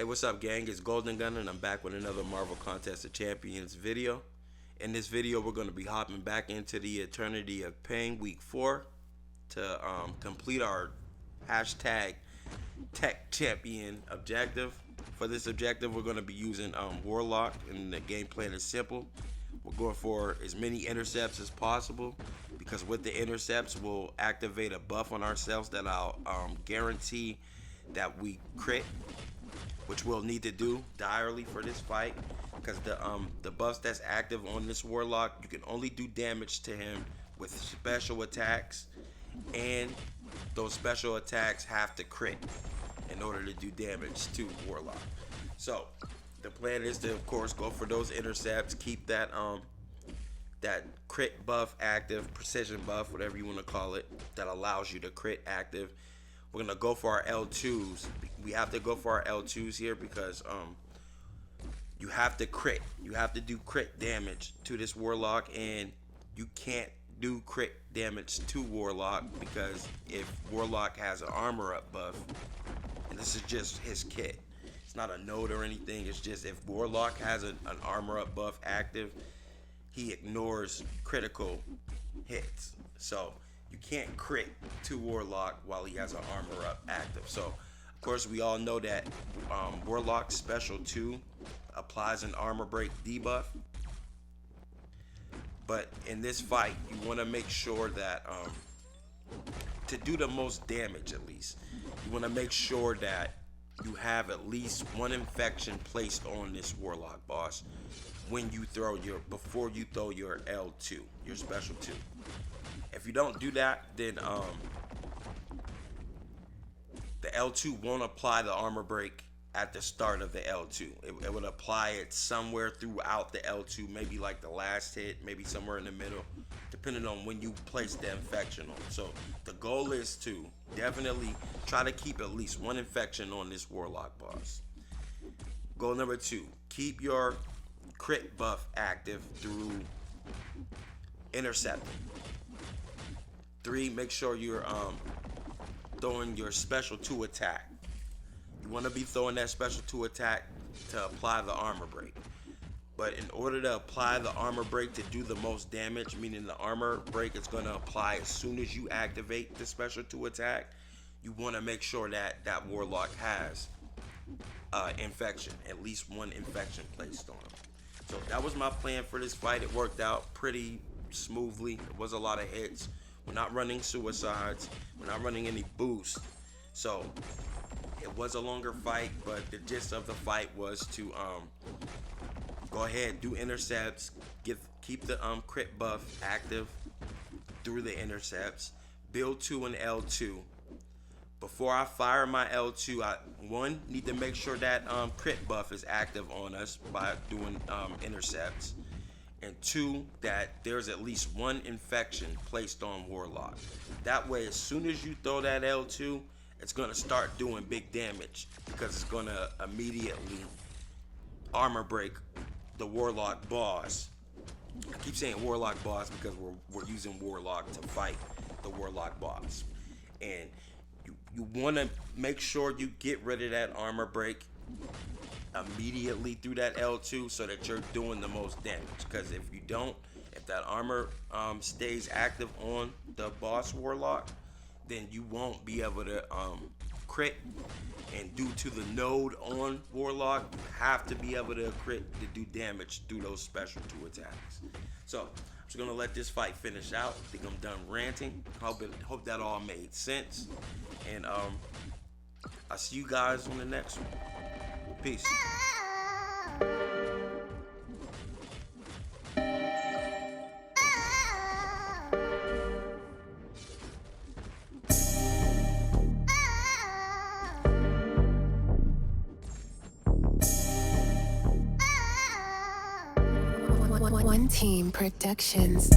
Hey, what's up, gang? It's Golden Gun, and I'm back with another Marvel Contest of Champions video. In this video, we're going to be hopping back into the Eternity of Pain Week 4 to complete our hashtag Tech Champion objective. For this objective, we're going to be using Warlock, and the game plan is simple. We're going for as many intercepts as possible, because with the intercepts, we'll activate a buff on ourselves that I'll guarantee that we crit, which we'll need to do direly for this fight, because the buffs that's active on this Warlock, you can only do damage to him with special attacks, and those special attacks have to crit in order to do damage to Warlock. So the plan is to, of course, go for those intercepts, keep that that crit buff active, precision buff, whatever you want to call it, that allows you to crit active. We're gonna go for our L2s. We have to go for our L2s here because you have to crit. You have to do crit damage to this Warlock, and you can't do crit damage to Warlock because if Warlock has an armor up buff, and this is just his kit, it's not a node or anything, it's just if Warlock has an armor up buff active, he ignores critical hits. So you can't crit to Warlock while he has an armor up active. So of course we all know that Warlock's special 2 applies an armor break debuff, but in this fight you want to make sure that to do the most damage, at least you want to make sure that you have at least one infection placed on this Warlock boss when you throw before you throw your L2, your special 2. If you don't do that, then the L2 won't apply the armor break at the start of the L2. It would apply it somewhere throughout the L2, maybe like the last hit, maybe somewhere in the middle, depending on when you place the infection on. So the goal is to definitely try to keep at least one infection on this Warlock boss. Goal number 2, keep your crit buff active through intercepting. 3, make sure you're throwing your special 2 attack. You want to be throwing that special 2 attack to apply the armor break. But in order to apply the armor break to do the most damage, meaning the armor break is going to apply as soon as you activate the special 2 attack, you want to make sure that that Warlock has infection, at least one infection placed on him. So that was my plan for this fight. It worked out pretty smoothly. It was a lot of hits. We're not running suicides. We're not running any boosts. So it was a longer fight, but the gist of the fight was to go ahead, do intercepts, keep the crit buff active through the intercepts, build to an L2. Before I fire my L2, I need to make sure that crit buff is active on us by doing intercepts. And 2, that there's at least one infection placed on Warlock. That way, as soon as you throw that L2, it's going to start doing big damage, because it's going to immediately armor break the Warlock boss. I keep saying Warlock boss because we're using Warlock to fight the Warlock boss. And you want to make sure you get rid of that armor break immediately through that L2 so that you're doing the most damage, because if you don't, if that armor stays active on the boss Warlock, then you won't be able to crit, and due to the node on Warlock, you have to be able to crit to do damage through those special 2 attacks. So I'm just gonna let this fight finish out. I think I'm done ranting. Hope that all made sense, and I'll see you guys on the next one. Peace. One Team Productions.